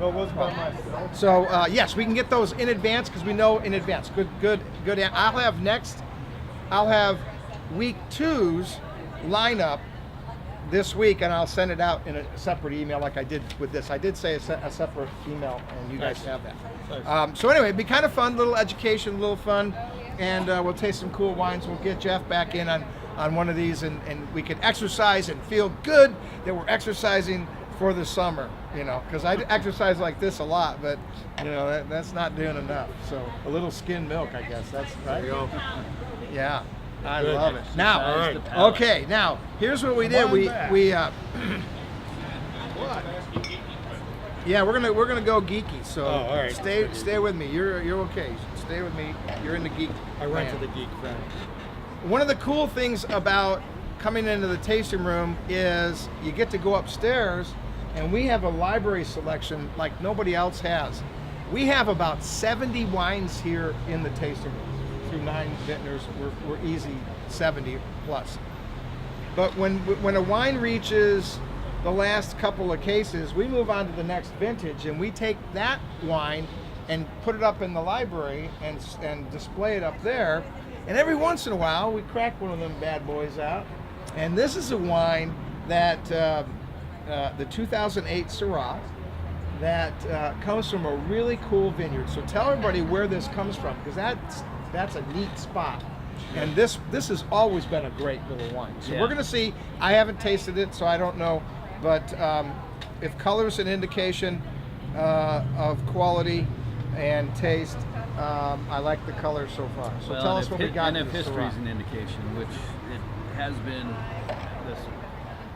So yes, we can get those in advance because we know in advance. Good. I'll have week 2's lineup this week, and I'll send it out in a separate email like I did with this. I did say a separate email, and you guys have that. So anyway, it'd be kind of fun, little education, a little fun, and we'll taste some cool wines. We'll get Jeff back in on one of these, and we can exercise and feel good that we're exercising for the summer, because I exercise like this a lot, but that's not doing enough. So a little skim milk, I guess. That's right. There you go. Yeah. I Good. love it. Now, All right. The palate. okay, now here's what we did. Come on back. What? Yeah, we're gonna go geeky. So all right. stay with me. You're okay. Stay with me. You're in the geek. I went to land. the geek thing. One of the cool things about coming into the tasting room is you get to go upstairs, and we have a library selection like nobody else has. We have about 70 wines here in the tasting room. Through 9 vintners, we're easy 70 plus. But when a wine reaches the last couple of cases, we move on to the next vintage, and we take that wine and put it up in the library and display it up there. And every once in a while, we crack one of them bad boys out. And this is a wine that the 2008 Syrah that comes from a really cool vineyard. So tell everybody where this comes from, because that's a neat spot. And this has always been a great little wine. So Yeah. we're gonna see. I haven't tasted it, so I don't know. But if color's an indication of quality and taste, I like the color so far. So Well, tell and us what we got. And in if the history is Syrah. an indication, which it has been,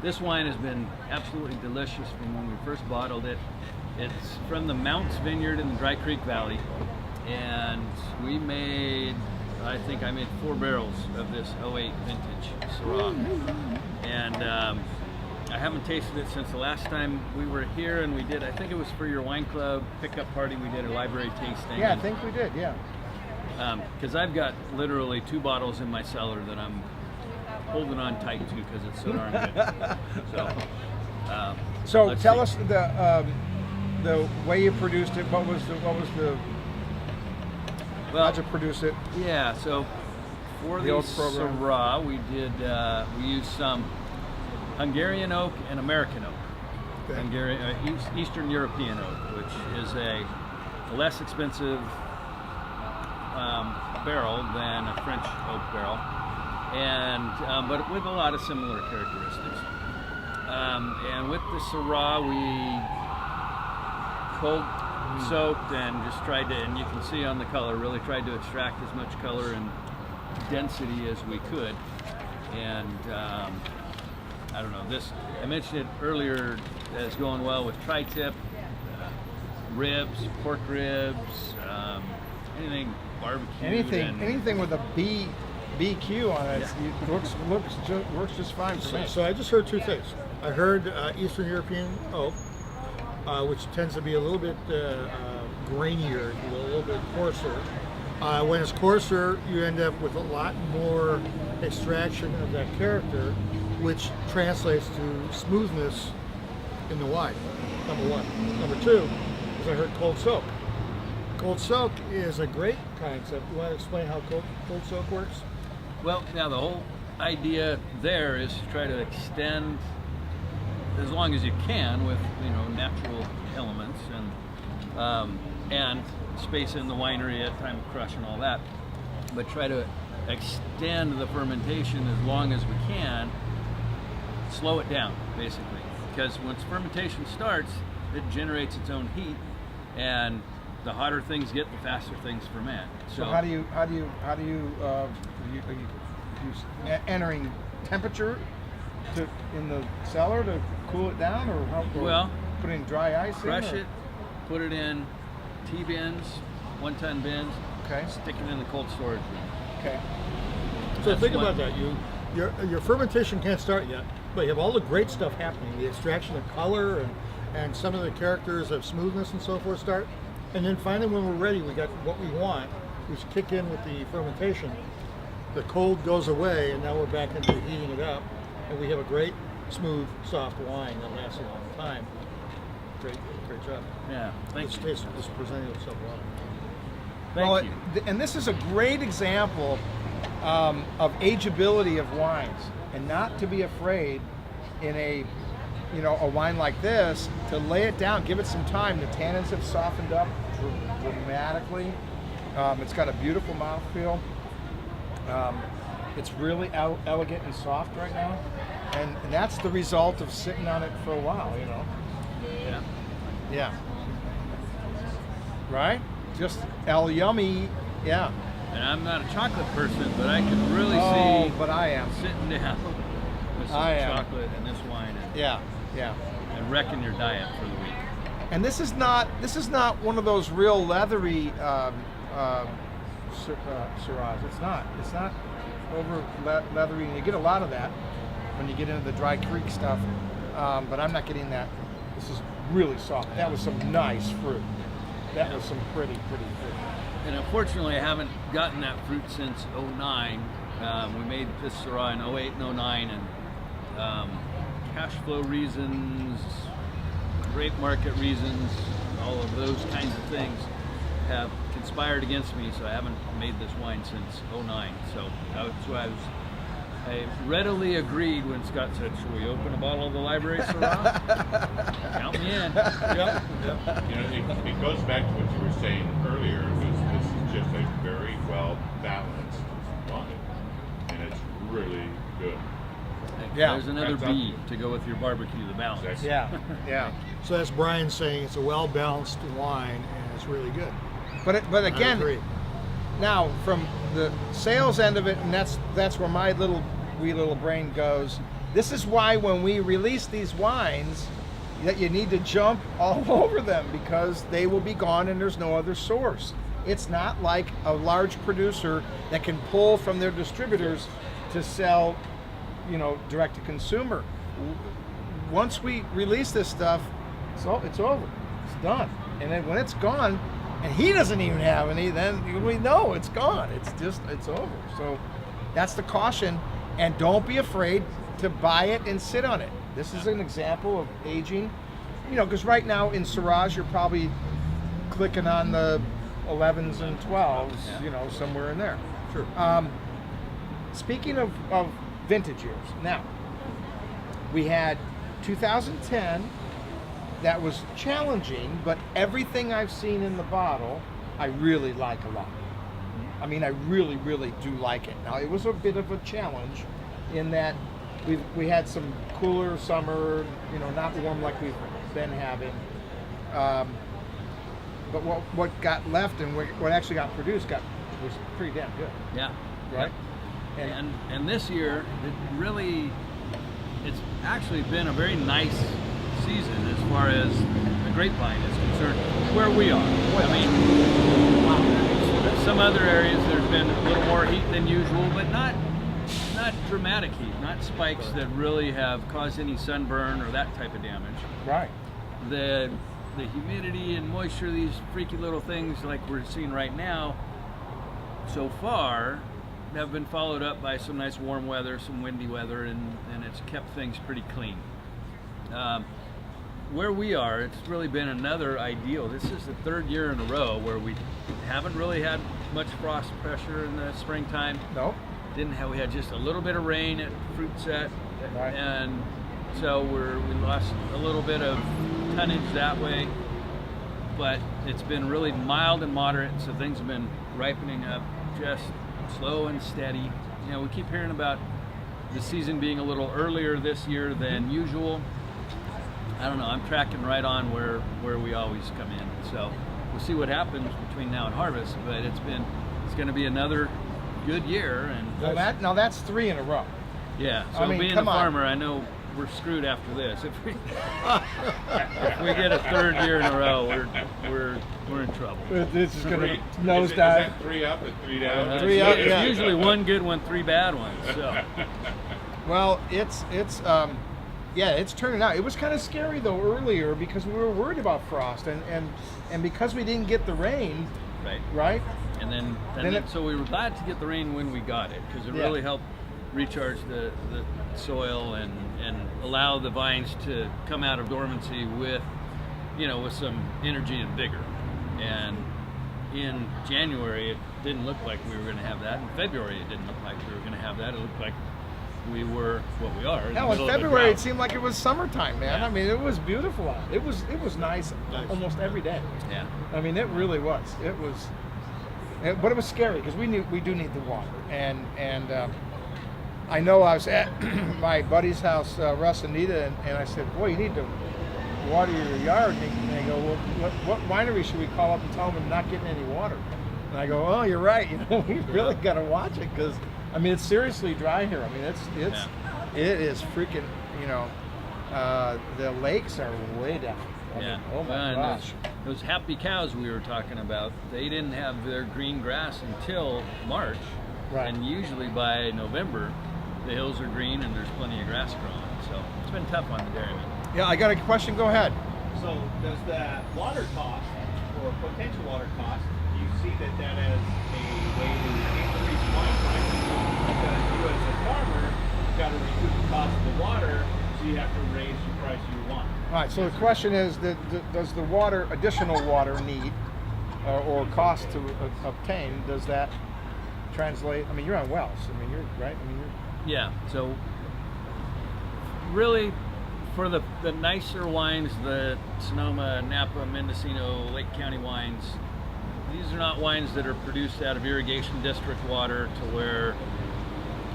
this wine has been absolutely delicious from when we first bottled it. It's from the Mounts Vineyard in the Dry Creek Valley, and we made, I think I made 4 barrels of this 08 vintage Syrah. And I haven't tasted it since the last time we were here, and we did, I think it was for your wine club pickup party, we did a library tasting. Yeah, I think we did. Yeah. Because I've got literally 2 bottles in my cellar that I'm holding on tight to because it's so darn good. So let's tell see. us the way you produced it. What was the Well, how'd you produce it? yeah, so for The the oak program. Syrah, we used some Hungarian oak and American oak. Okay. Eastern European oak, which is a less expensive barrel than a French oak barrel, and but with a lot of similar characteristics. And with the Syrah, we cold soaked and just tried to, and you can see on the color, really tried to extract as much color and density as we could. And I don't know, this, I mentioned it earlier as going well with tri-tip, ribs, pork ribs, anything barbecue. Anything with a BQ on it, it works just fine for me. So I just heard 2 things. I heard Eastern European oak, which tends to be a little bit grainier, a little bit coarser. When it's coarser, you end up with a lot more extraction of that character, which translates to smoothness in the wine, number 1. Number 2 is I heard cold soak. Cold soak is a great concept. You want to explain how cold soak works? Well, now the whole idea there is to try to extend as long as you can with, natural elements and space in the winery at time of crush and all that, but try to extend the fermentation as long as we can, slow it down basically, because once fermentation starts, it generates its own heat, and the hotter things get, the faster things ferment. So how do you entering temperature in the cellar to cool it down, or Well, put in dry ice? crush it, put it in T-bins, 1-ton bins, Okay. stick it in the cold storage room. Okay. So That's think one. about that. Your fermentation can't start yet, but you have all the great stuff happening. The extraction of color and some of the characters of smoothness and so forth start. And then finally when we're ready, we got what we want, which kick in with the fermentation. The cold goes away, and now we're back into heating it up, and we have a great, smooth, soft wine that lasts a long time. Great job. Yeah, This thank you. taste is presenting itself well. Thank you. And this is a great example of ageability of wines, and not to be afraid in a wine like this to lay it down, give it some time. The tannins have softened up dramatically. It's got a beautiful mouthfeel. It's really elegant and soft right now, and that's the result of sitting on it for a while. Yeah. Yeah. Right? Just yummy. Yeah. And I'm not a chocolate person, but I could really Oh, see old, but I am. sitting down with some I am. chocolate and this wine Yeah, yeah. and wrecking your diet for the week. And this is not one of those real leathery Syrahs. It's not over leathery, and you get a lot of that when you get into the Dry Creek stuff. But I'm not getting that. This is really soft. That was some nice fruit. That was some pretty fruit. And unfortunately, I haven't gotten that fruit since '09. We made this Syrah in '08 and '09, and cash flow reasons, grape market reasons, all of those kinds of things have conspired against me, so I haven't made this wine since '09. So that's why I readily agreed when Scott said, "Should we open a bottle of the library Syrah?" Count me in. Yep. You know, it goes back to what you were saying earlier. This is just a very well balanced wine, and it's really good. Yeah. There's another That's B to go with your barbecue, the balance. Exactly. Yeah. So that's Brian saying it's a well-balanced wine and it's really good. But I again, agree. now from the sales end of it, and that's where my wee little brain goes. This is why when we release these wines, that you need to jump all over them, because they will be gone and there's no other source. It's not like a large producer that can pull from their distributors to sell, direct to consumer. Once we release this stuff, so it's over. It's done. And then when it's gone, and he doesn't even have any, then we know it's gone. It's over. So that's the caution. And don't be afraid to buy it and sit on it. This is an example of aging. Because right now in Syrahs, you're probably clicking on the 11s and 12s, somewhere in there. Sure. Speaking of vintage years, now, we had 2010 that was challenging, but everything I've seen in the bottle, I really like a lot. I mean, I really, really do like it. Now, it was a bit of a challenge in that we had some cooler summer, not warm like we've been having. But what got left and what actually got produced was pretty damn good. Yeah. Right? And this year, it's actually been a very nice season as far as the grapevine is concerned, where we are. I mean, some other areas there's been a little more heat than usual, but not dramatic heat, not spikes that really have caused any sunburn or that type of damage. Right. The humidity and moisture, these freaky little things like we're seeing right now, so far, have been followed up by some nice warm weather, some windy weather, and it's kept things pretty clean. Where we are, it's really been another ideal. This is the third year in a row where we haven't really had much frost pressure in the springtime. No. We had just a little bit of rain at fruit set, Right. and so we lost a little bit of tonnage that way, but it's been really mild and moderate, so things have been ripening up just slow and steady. We keep hearing about the season being a little earlier this year than usual. I don't know, I'm tracking right on where we always come in, so we'll see what happens between now and harvest, but it's going to be another good year. And that's 3 in a row. yeah, so being a farmer, I know we're screwed after this. If we get a third year in a row, we're in trouble. This is going to Is nosedive. that 3 up and 3 down? 3 up, It's yeah. usually 1 good one, 3 bad ones. So Well, it's turning out. It was kind of scary though earlier because we were worried about frost and because we didn't get the rain, right? And then so we were glad to get the rain when we got it, because it Yeah. really helped recharge the soil and allow the vines to come out of dormancy with some energy and vigor. And in January, it didn't look like we were going to have that. In February, it didn't look like we were going to have that. It looked like we were what we are. Hell, in February it seed like it was summertime, man. Yeah. I mean, it was beautiful out. It was nice almost every day. Yeah. I mean, it really was. But it was scary because we knew we do need the water. And I know I was at my buddy's house, Russ and Nita, and I said, boy, you need to water your yard. And they go, well, what winery should we call up and tell them I'm not getting any water? And I go, oh, you're right. We really got to watch it because I mean, it's seriously dry here. I mean, it is freaking. You know, the lakes are way down. I mean, Yeah. oh my And gosh. those happy cows we were talking about, they didn't have their green grass until March. Right. And usually by November, the hills are green and there's plenty of grass growing. So it's been tough on the dairymen. Yeah, I got a question. Go ahead. So does that water cost or potential water cost, do you see that as a way to increase wine prices? Because you as a farmer, you've got to recoup the cost of the water, so you have to raise the price of your wine. All right. So the question is, does the water, additional water need or cost to obtain, does that translate? I mean, you're on wells. I mean, you're right. I mean, you're. Yeah, so really for the nicer wines, the Sonoma, Napa, Mendocino, Lake County wines, these are not wines that are produced out of irrigation district water to where,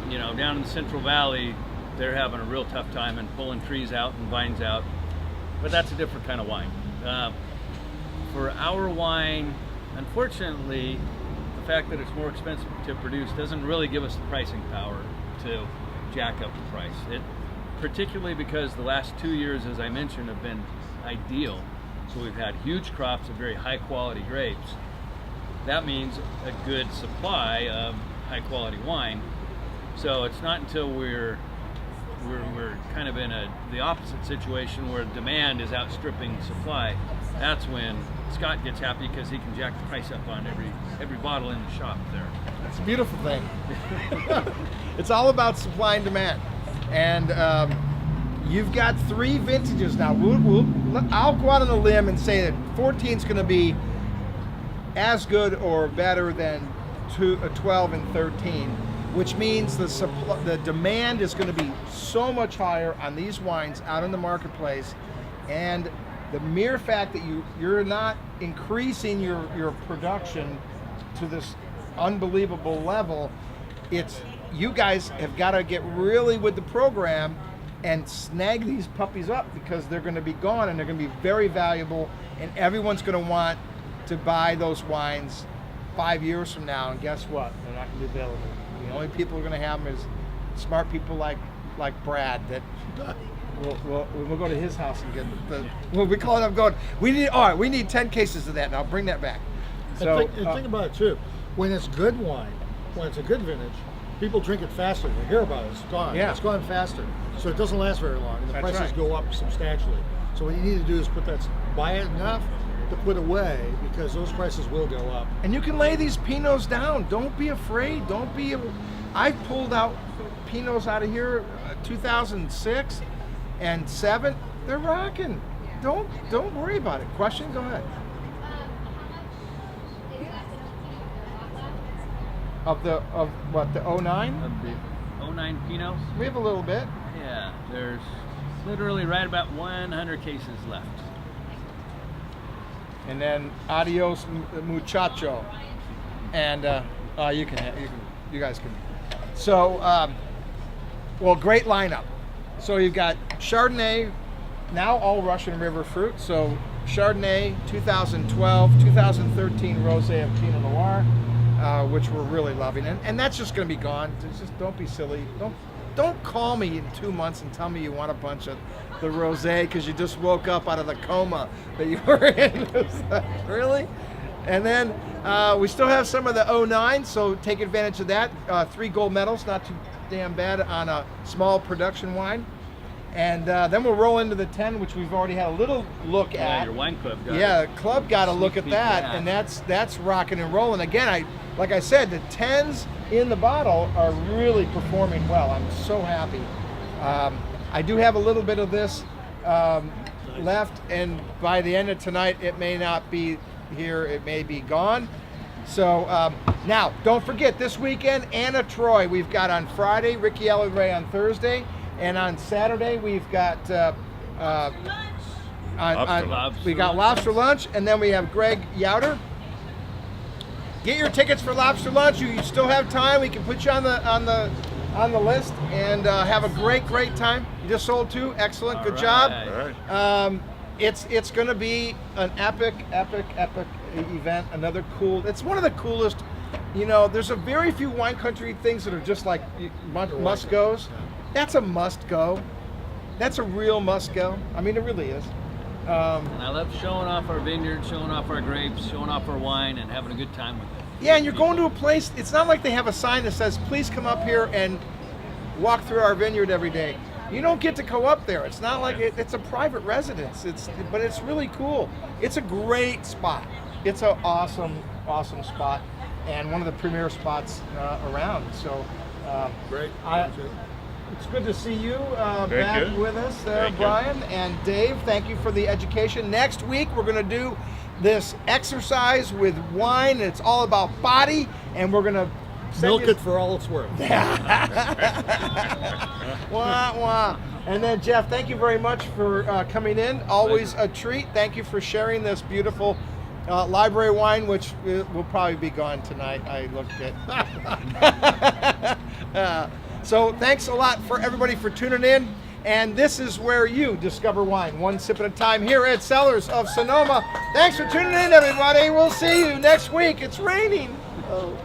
you know, down in the Central Valley, they're having a real tough time and pulling trees out and vines out. But that's a different kind of wine. For our wine, unfortunately, the fact that it's more expensive to produce doesn't really give us the pricing power to jack up the price. Particularly because the last 2 years, as I mentioned, have been ideal. So we've had huge crops of very high quality grapes. That means a good supply of high quality wine. So it's not until we're kind of in the opposite situation where demand is outstripping supply. That's when Scott gets happy because he can jack the price up on every bottle in the shop there. It's a beautiful thing. It's all about supply and demand. And you've got 3 vintages now. I'll go out on a limb and say that 14 is going to be as good or better than 12 and 13, which means the demand is going to be so much higher on these wines out in the marketplace. And the mere fact that you're not increasing your production to this unbelievable level, you guys have got to get really with the program and snag these puppies up, because they're going to be gone and they're going to be very valuable, and everyone's going to want to buy those wines 5 years from now. And guess what? They're not going to be available. The only people who are going to have them is smart people like Brad that we'll go to his house and get we'll be calling up going, we need 10 cases of that, and I'll bring that back. So And think about it too. When it's good wine, when it's a good vintage, people drink it faster. They hear about it. It's gone. Yeah. It's gone faster. So it doesn't last very long, and the That's prices right. go up substantially. So what you need to do is buy it enough to put away, because those prices will go up. And you can lay these Pinots down. Don't be afraid. I've pulled out Pinots out of here 2006 and 7. They're rocking. Don't worry about it. Question? Go ahead. How much is that Of what, the 09? Of the 09 Pinot, We have a little bit. yeah, there's literally right about 100 cases left. And then Adios Muchacho. And you guys can. So, well, great lineup. So you've got Chardonnay, now all Russian River fruit. So Chardonnay 2012, 2013 Rosa of Pinot Noir, which we're really loving. And that's just going to be gone. Just don't be silly. Don't call me in 2 months and tell me you want a bunch of the rosé because you just woke up out of the coma that you were in. Really? And then we still have some of the 09, so take advantage of that. 3 gold medals, not too damn bad on a small production wine. And then we'll roll into the 10, which we've already had a little look Yeah, at. your wine club got Yeah, it. the club got a look Sneak at peek of that, that. and that's rocking and rolling. Again, like I said, the 10s in the bottle are really performing well. I'm so happy. I do have a little bit of this left, and by the end of tonight, it may not be here. It may be gone. So now, don't forget, this weekend, Anna Troy, we've got on Friday, Ricky Ellen Ray on Thursday, and on Saturday, we've got we got Lobster Lunch, and then we have Greg Youter. Get your tickets for Lobster Lunch. You still have time. We can put you on the list and have a great time. You just sold 2. Excellent. Good job. All right. It's going to be an epic event. Another cool. It's one of the coolest You know, there's a very few wine country things that are just like must goes. That's a must go. That's a real must go. I mean, it really is. And I love showing off our vineyard, showing off our grapes, showing off our wine, and having a good time with it. Yeah, and you're going to a place, it's not like they have a sign that says, please come up here and walk through our vineyard every day. You don't get to go up there. It's not like it's a private residence. But it's really cool. It's a great spot. It's an awesome, awesome spot, and one of the premier spots around. So, Great. it's good to see you Thank back you. with us there, Thank you. Brian. And Dave, thank you for the education. Next week, we're going to do this exercise with wine. It's all about body, and we're going to Milk it for all it's worth. Wah, wah. And then, Jeff, thank you very much for coming in. Always a treat. Thank you for sharing this beautiful library wine, which will probably be gone tonight. I looked at. So thanks a lot for everybody for tuning in. And this is where you discover wine, one sip at a time, here at Cellars of Sonoma. Thanks for tuning in, everybody. We'll see you next week. It's raining. Oh.